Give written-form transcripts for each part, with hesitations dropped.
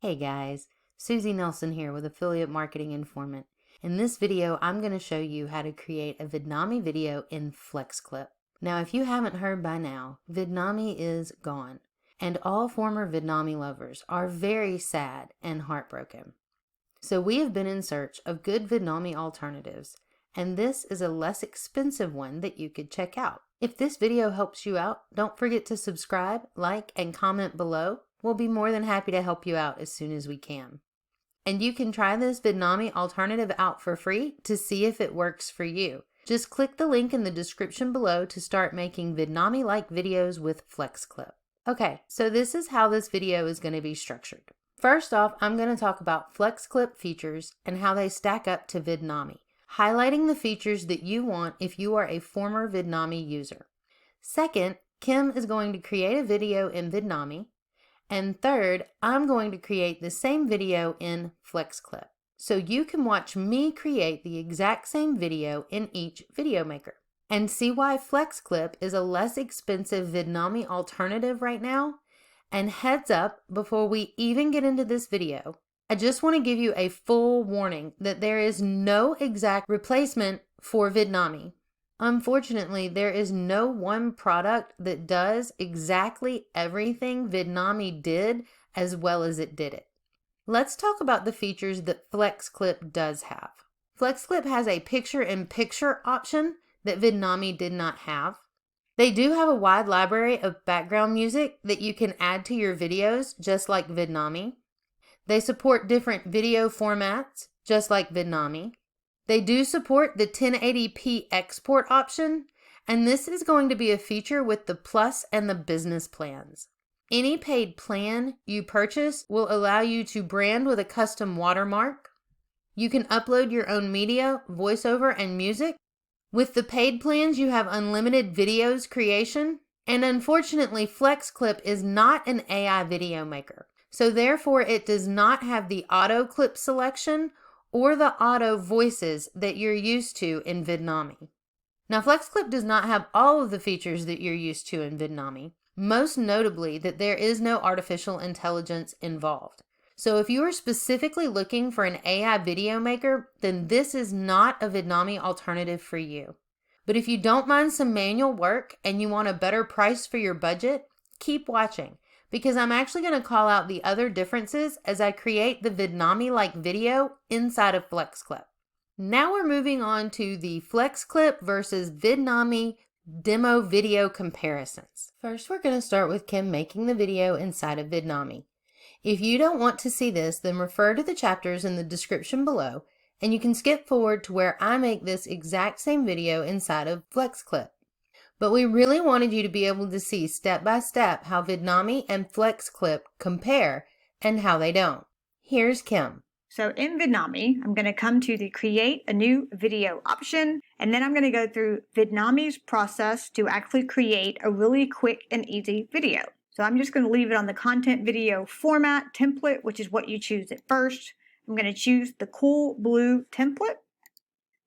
Hey guys, Susie Nelson here with Affiliate Marketing Informant. In this video, I'm going to show you how to create a Vidnami video in FlexClip. Now, if you haven't heard by now, Vidnami is gone, and all former Vidnami lovers are very sad and heartbroken. So we have been in search of good Vidnami alternatives, and this is a less expensive one that you could check out. If this video helps you out, don't forget to subscribe, like, and comment below. We'll be more than happy to help you out as soon as we can. And you can try this Vidnami alternative out for free to see if it works for you. Just click the link in the description below to start making Vidnami-like videos with FlexClip. Okay, so this is how this video is going to be structured. First off, I'm going to talk about FlexClip features and how they stack up to Vidnami, highlighting the features that you want if you are a former Vidnami user. Second, Kim is going to create a video in Vidnami. And third, I'm going to create the same video in FlexClip. So you can watch me create the exact same video in each video maker and see why FlexClip is a less expensive Vidnami alternative right now. And heads up, before we even get into this video, I just want to give you a full warning that there is no exact replacement for Vidnami. Unfortunately, there is no one product that does exactly everything Vidnami did as well as it did it. Let's talk about the features that FlexClip does have. FlexClip has a picture-in-picture option that Vidnami did not have. They do have a wide library of background music that you can add to your videos, just like Vidnami. They support different video formats, just like Vidnami. They do support the 1080p export option, and this is going to be a feature with the Plus and the Business plans. Any paid plan you purchase will allow you to brand with a custom watermark. You can upload your own media, voiceover, and music. With the paid plans, you have unlimited videos creation, and unfortunately, FlexClip is not an AI video maker, so therefore it does not have the auto clip selection or the auto voices that you're used to in Vidnami. Now, FlexClip does not have all of the features that you're used to in Vidnami, most notably that there is no artificial intelligence involved. So if you are specifically looking for an AI video maker, then this is not a Vidnami alternative for you. But if you don't mind some manual work and you want a better price for your budget, keep watching, because I'm actually going to call out the other differences as I create the Vidnami-like video inside of FlexClip. Now we're moving on to the FlexClip versus Vidnami demo video comparisons. First, we're going to start with Kim making the video inside of Vidnami. If you don't want to see this, then refer to the chapters in the description below, and you can skip forward to where I make this exact same video inside of FlexClip. But we really wanted you to be able to see step by step how Vidnami and FlexClip compare and how they don't. Here's Kim. So in Vidnami, I'm going to come to the create a new video option, and then I'm going to go through Vidnami's process to actually create a really quick and easy video. So I'm just going to leave it on the content video format template, which is what you choose at first. I'm going to choose the cool blue template.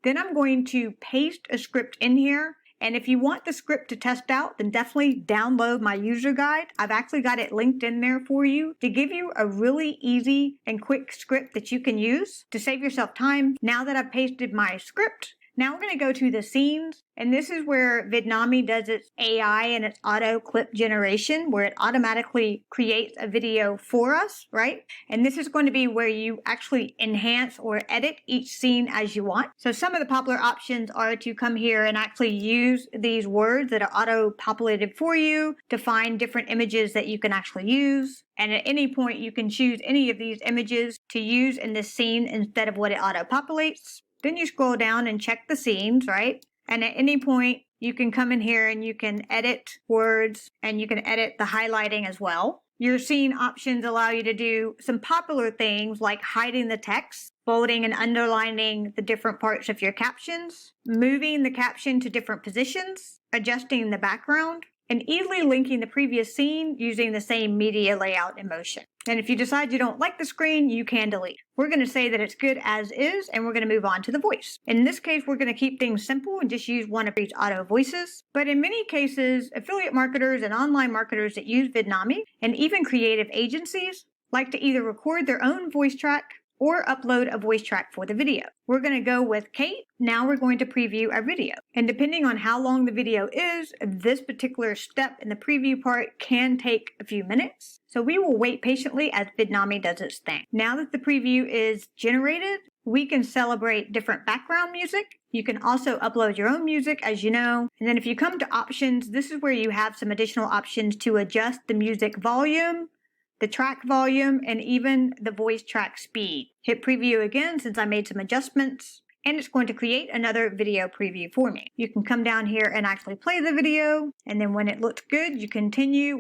Then I'm going to paste a script in here. And if you want the script to test out, then definitely download my user guide. I've actually got it linked in there for you to give you a really easy and quick script that you can use to save yourself time. Now that I've pasted my script, now we're going to go to the scenes, and this is where Vidnami does its AI and its auto clip generation, where it automatically creates a video for us, right? And this is going to be where you actually enhance or edit each scene as you want. So some of the popular options are to come here and actually use these words that are auto-populated for you to find different images that you can actually use. And at any point, you can choose any of these images to use in this scene instead of what it auto-populates. Then you scroll down and check the scenes, right? And at any point, you can come in here and you can edit words and you can edit the highlighting as well. Your scene options allow you to do some popular things like hiding the text, bolding and underlining the different parts of your captions, moving the caption to different positions, adjusting the background, and easily linking the previous scene using the same media layout and motion. And if you decide you don't like the screen, you can delete. We're going to say that it's good as is, and we're going to move on to the voice. In this case, we're going to keep things simple and just use one of these auto voices. But in many cases, affiliate marketers and online marketers that use Vidnami, and even creative agencies, like to either record their own voice track or upload a voice track for the video. We're going to go with Kate. Now we're going to preview our video. And depending on how long the video is, this particular step in the preview part can take a few minutes. So we will wait patiently as Vidnami does its thing. Now that the preview is generated, we can celebrate different background music. You can also upload your own music, as you know. And then if you come to options, this is where you have some additional options to adjust the music volume, the track volume, and even the voice track speed. Hit preview again since I made some adjustments, and it's going to create another video preview for me. You can come down here and actually play the video, and then when it looks good, you continue,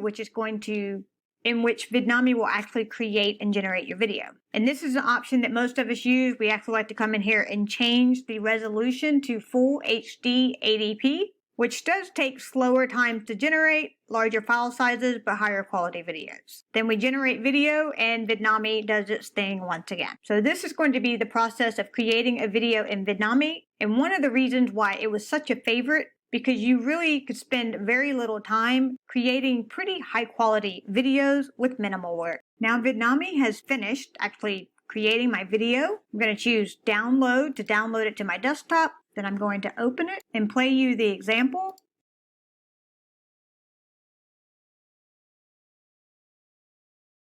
in which Vidnami will actually create and generate your video. And this is an option that most of us use. We actually like to come in here and change the resolution to full HD 80p, which does take slower times to generate, larger file sizes, but higher quality videos. Then we generate video and Vidnami does its thing once again. So this is going to be the process of creating a video in Vidnami. And one of the reasons why it was such a favorite, because you really could spend very little time creating pretty high quality videos with minimal work. Now Vidnami has finished actually creating my video. I'm going to choose download to download it to my desktop. Then I'm going to open it and play you the example.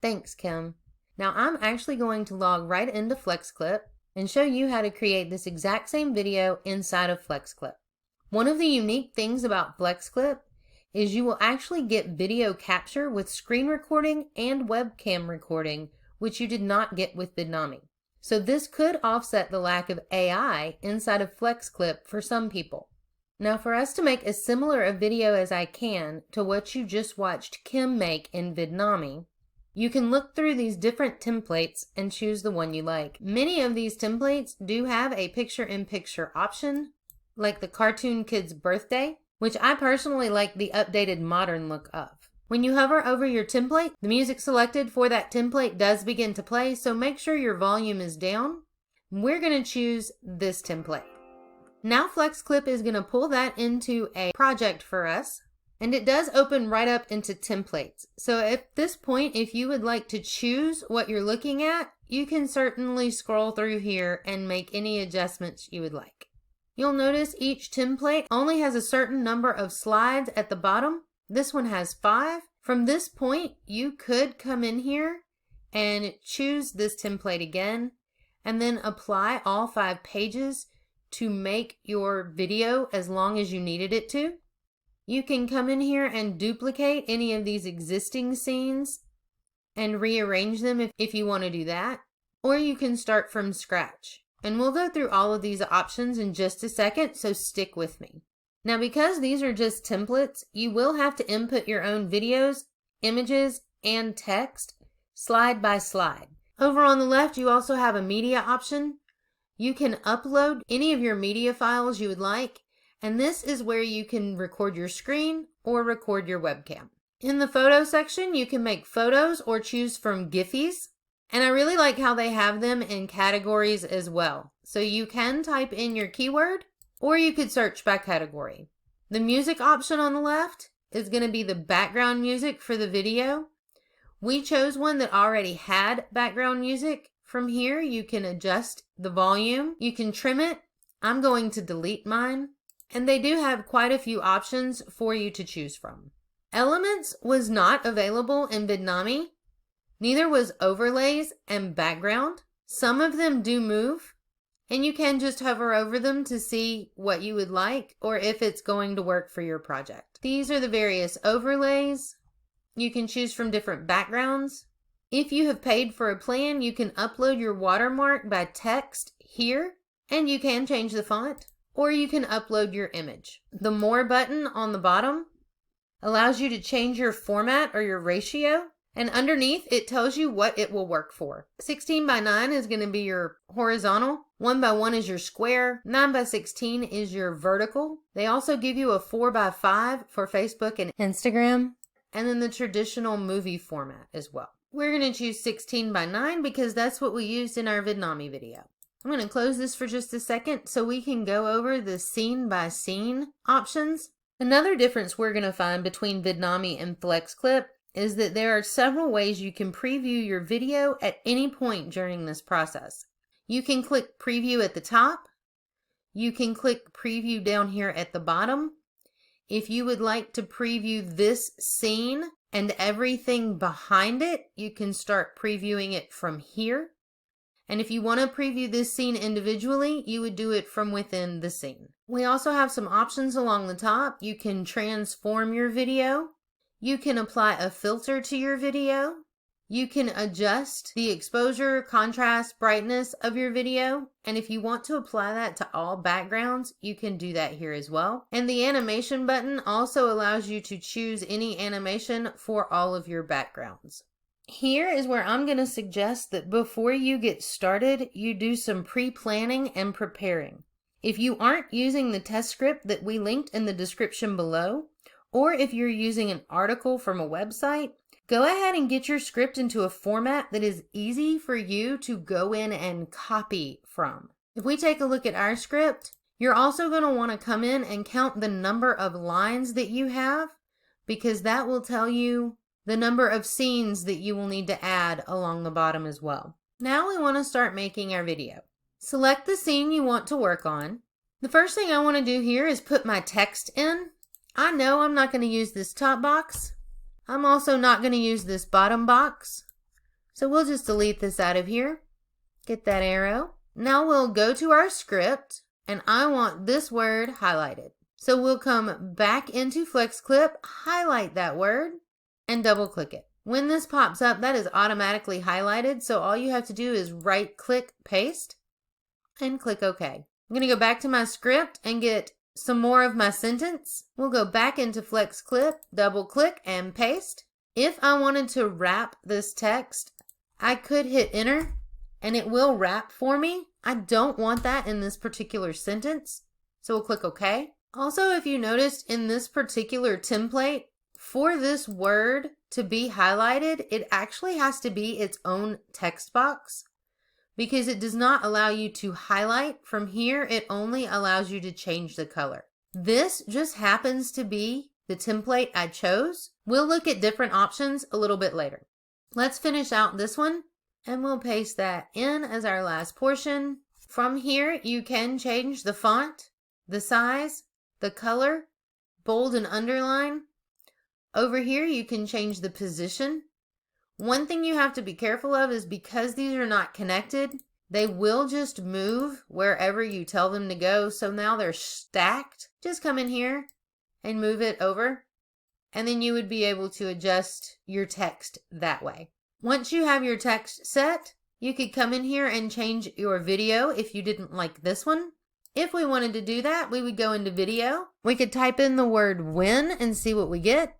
Thanks, Kim. Now I'm actually going to log right into FlexClip and show you how to create this exact same video inside of FlexClip. One of the unique things about FlexClip is you will actually get video capture with screen recording and webcam recording, which you did not get with Vidnami. So this could offset the lack of AI inside of FlexClip for some people. Now for us to make as similar a video as I can to what you just watched Kim make in Vidnami, you can look through these different templates and choose the one you like. Many of these templates do have a picture-in-picture option, like the Cartoon Kid's Birthday, which I personally like the updated modern look of. When you hover over your template, the music selected for that template does begin to play, so make sure your volume is down. We're going to choose this template. Now FlexClip is going to pull that into a project for us, and it does open right up into templates. So at this point, if you would like to choose what you're looking at, you can certainly scroll through here and make any adjustments you would like. You'll notice each template only has a certain number of slides at the bottom. This one has 5. From this point, you could come in here and choose this template again, and then apply all 5 pages to make your video as long as you needed it to. You can come in here and duplicate any of these existing scenes and rearrange them if you want to do that, or you can start from scratch. And we'll go through all of these options in just a second, so stick with me. Now, because these are just templates, you will have to input your own videos, images, and text slide by slide. Over on the left, you also have a media option. You can upload any of your media files you would like, and this is where you can record your screen or record your webcam. In the photo section, you can make photos or choose from Giphies. And I really like how they have them in categories as well. So you can type in your keyword, or you could search by category. The music option on the left is going to be the background music for the video. We chose one that already had background music. From here, you can adjust the volume. You can trim it. I'm going to delete mine. And they do have quite a few options for you to choose from. Elements was not available in Vidnami. Neither was overlays and background. Some of them do move, and you can just hover over them to see what you would like or if it's going to work for your project. These are the various overlays. You can choose from different backgrounds. If you have paid for a plan, you can upload your watermark by text here, and you can change the font, or you can upload your image. The More button on the bottom allows you to change your format or your ratio. And underneath, it tells you what it will work for. 16 by 9 is going to be your horizontal. 1 by 1 is your square. 9 by 16 is your vertical. They also give you a 4 by 5 for Facebook and Instagram. And then the traditional movie format as well. We're going to choose 16 by 9 because that's what we used in our Vidnami video. I'm going to close this for just a second so we can go over the scene by scene options. Another difference we're going to find between Vidnami and FlexClip is that there are several ways you can preview your video at any point during this process. You can click preview at the top. You can click preview down here at the bottom. If you would like to preview this scene and everything behind it, you can start previewing it from here. And if you want to preview this scene individually, you would do it from within the scene. We also have some options along the top. You can transform your video. You can apply a filter to your video. You can adjust the exposure, contrast, brightness of your video. And if you want to apply that to all backgrounds, you can do that here as well. And the animation button also allows you to choose any animation for all of your backgrounds. Here is where I'm going to suggest that before you get started, you do some pre-planning and preparing. If you aren't using the test script that we linked in the description below, or if you're using an article from a website, go ahead and get your script into a format that is easy for you to go in and copy from. If we take a look at our script, you're also going to want to come in and count the number of lines that you have, because that will tell you the number of scenes that you will need to add along the bottom as well. Now we want to start making our video. Select the scene you want to work on. The first thing I want to do here is put my text in. I know I'm not going to use this top box. I'm also not going to use this bottom box. So we'll just delete this out of here. Get that arrow. Now we'll go to our script and I want this word highlighted. So we'll come back into FlexClip, highlight that word, and double click it. When this pops up, that is automatically highlighted, so all you have to do is right click, paste, and click OK. I'm going to go back to my script and get some more of my sentence. We'll go back into FlexClip, double click, and paste. If I wanted to wrap this text, I could hit enter and it will wrap for me. I don't want that in this particular sentence, so we'll click OK. Also, if you noticed in this particular template, for this word to be highlighted, it actually has to be its own text box because it does not allow you to highlight from here. It only allows you to change the color. This just happens to be the template I chose. We'll look at different options a little bit later. Let's finish out this one and we'll paste that in as our last portion. From here, you can change the font, the size, the color, bold and underline. Over here, you can change the position. One thing you have to be careful of is because these are not connected, they will just move wherever you tell them to go. So now they're stacked. Just come in here and move it over. And then you would be able to adjust your text that way. Once you have your text set, you could come in here and change your video if you didn't like this one. If we wanted to do that, we would go into video. We could type in the word when and see what we get.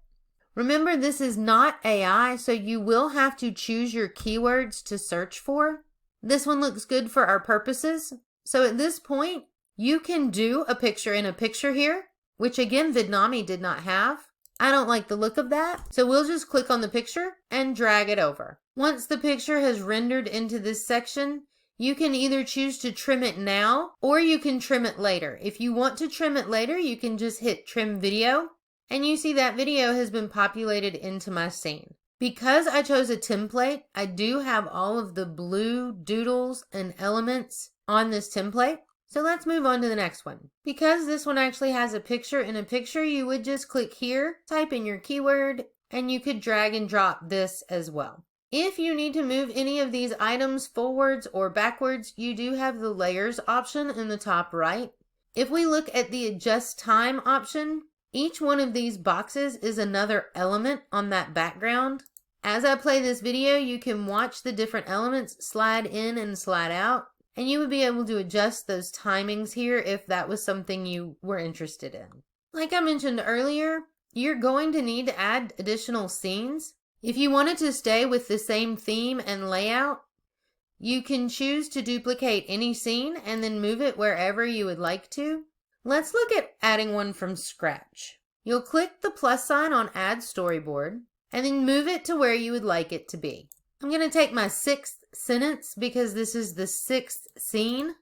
Remember, this is not AI, so you will have to choose your keywords to search for. This one looks good for our purposes. So at this point, you can do a picture in a picture here, which again, Vidnami did not have. I don't like the look of that, so we'll just click on the picture and drag it over. Once the picture has rendered into this section, you can either choose to trim it now or you can trim it later. If you want to trim it later, you can just hit trim video. And you see that video has been populated into my scene. Because I chose a template, I do have all of the blue doodles and elements on this template. So let's move on to the next one. Because this one actually has a picture in a picture, you would just click here, type in your keyword, and you could drag and drop this as well. If you need to move any of these items forwards or backwards, you do have the layers option in the top right. If we look at the adjust time option, each one of these boxes is another element on that background. As I play this video, you can watch the different elements slide in and slide out, and you would be able to adjust those timings here if that was something you were interested in. Like I mentioned earlier, you're going to need to add additional scenes. If you wanted to stay with the same theme and layout, you can choose to duplicate any scene and then move it wherever you would like to. Let's look at adding one from scratch. You'll click the plus sign on Add Storyboard and then move it to where you would like it to be. I'm going to take my 6th sentence because this is the 6th scene.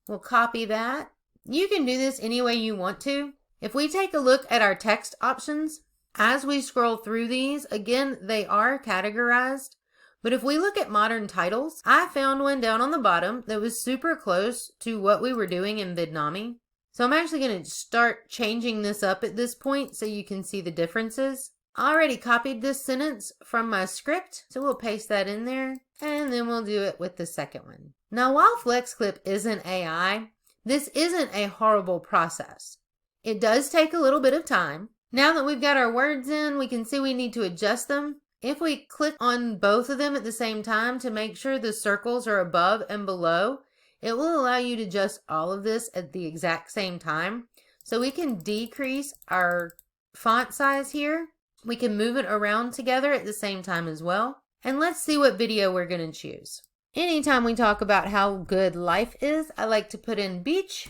We'll copy that. You can do this any way you want to. If we take a look at our text options, As we scroll through these, again, they are categorized. But if we look at modern titles, I found one down on the bottom that was super close to what we were doing in Vidnami. So I'm actually going to start changing this up at this point so you can see the differences. I already copied this sentence from my script, so we'll paste that in there, and then we'll do it with the second one. Now, while FlexClip isn't AI, this isn't a horrible process. It does take a little bit of time. Now that we've got our words in, we can see we need to adjust them. If we click on both of them at the same time to make sure the circles are above and below, it will allow you to adjust all of this at the exact same time. So we can decrease our font size here. We can move it around together at the same time as well. And let's see what video we're going to choose. Anytime we talk about how good life is, I like to put in beach.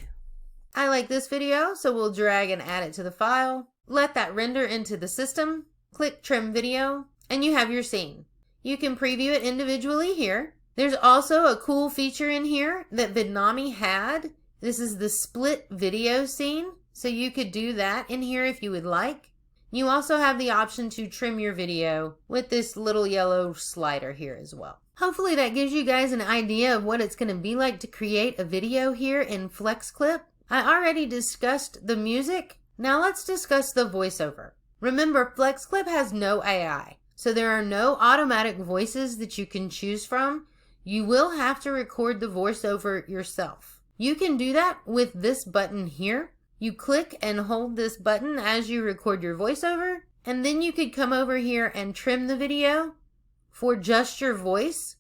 I like this video, so we'll drag and add it to the file. Let that render into the system. Click trim video, and you have your scene. You can preview it individually here. There's also a cool feature in here that Vidnami had. This is the split video scene, so you could do that in here if you would like. You also have the option to trim your video with this little yellow slider here as well. Hopefully that gives you guys an idea of what it's going to be like to create a video here in FlexClip. I already discussed the music. Now let's discuss the voiceover. Remember, FlexClip has no AI, so there are no automatic voices that you can choose from. You will have to record the voiceover yourself. You can do that with this button here. You click and hold this button as you record your voiceover, and then you could come over here and trim the video for just your voice,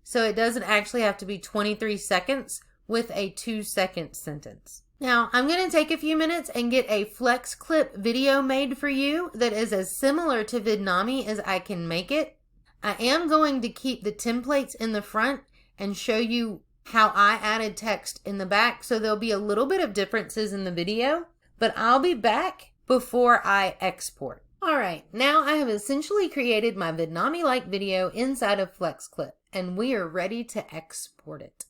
so it doesn't actually have to be 23 seconds with a 2-second sentence. Now, I'm going to take a few minutes and get a FlexClip video made for you that is as similar to Vidnami as I can make it. I am going to keep the templates in the front and show you how I added text in the back, so there'll be a little bit of differences in the video, but I'll be back before I export. Alright, now I have essentially created my Vidnami-like video inside of FlexClip, and we are ready to export it.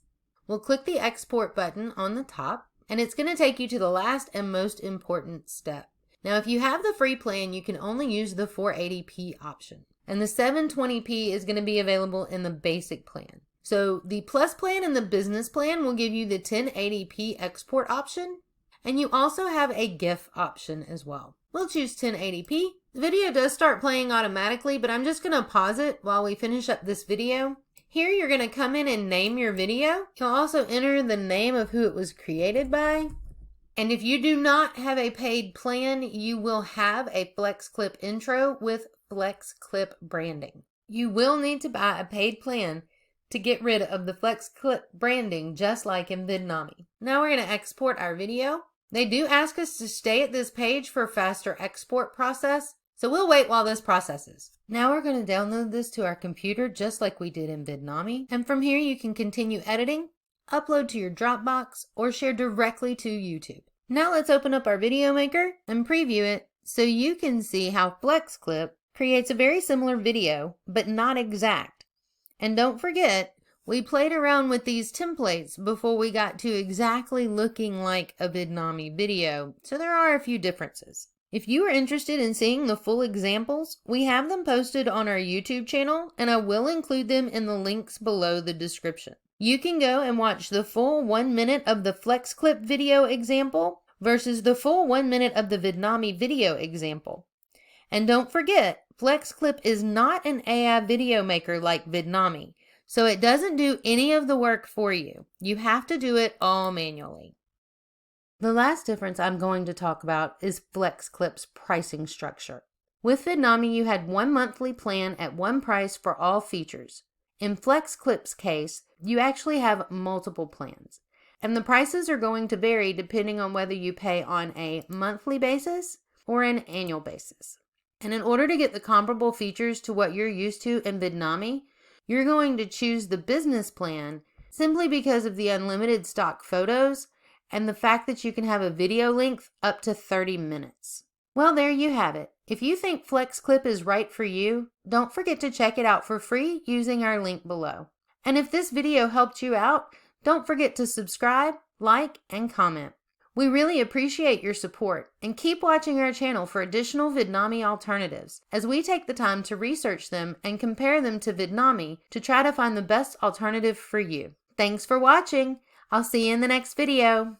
We'll click the export button on the top, and it's going to take you to the last and most important step. Now, if you have the free plan, you can only use the 480p option, and the 720p is going to be available in the basic plan. So the Plus plan and the Business plan will give you the 1080p export option, and you also have a GIF option as well. We'll choose 1080p. The video does start playing automatically, but I'm just going to pause it while we finish up this video. Here you're going to come in and name your video. You'll also enter the name of who it was created by. And if you do not have a paid plan, you will have a FlexClip intro with FlexClip branding. You will need to buy a paid plan to get rid of the FlexClip branding, just like in Vidnami. Now we're going to export our video. They do ask us to stay at this page for a faster export process, so we'll wait while this processes. Now we're going to download this to our computer just like we did in Vidnami, and from here you can continue editing, upload to your Dropbox, or share directly to YouTube. Now let's open up our video maker and preview it so you can see how FlexClip creates a very similar video, but not exact. And don't forget, we played around with these templates before we got to exactly looking like a Vidnami video, so there are a few differences. If you are interested in seeing the full examples, we have them posted on our YouTube channel, and I will include them in the links below the description. You can go and watch the full 1 minute of the FlexClip video example versus the full 1 minute of the Vidnami video example. And don't forget, FlexClip is not an AI video maker like Vidnami, so it doesn't do any of the work for you. You have to do it all manually. The last difference I'm going to talk about is FlexClip's pricing structure. With Vidnami, you had one monthly plan at one price for all features. In FlexClip's case, you actually have multiple plans, and the prices are going to vary depending on whether you pay on a monthly basis or an annual basis. And in order to get the comparable features to what you're used to in Vidnami, you're going to choose the business plan simply because of the unlimited stock photos and the fact that you can have a video length up to 30 minutes. Well, there you have it. If you think FlexClip is right for you, don't forget to check it out for free using our link below. And if this video helped you out, don't forget to subscribe, like, and comment. We really appreciate your support and keep watching our channel for additional Vidnami alternatives as we take the time to research them and compare them to Vidnami to try to find the best alternative for you. Thanks for watching. I'll see you in the next video.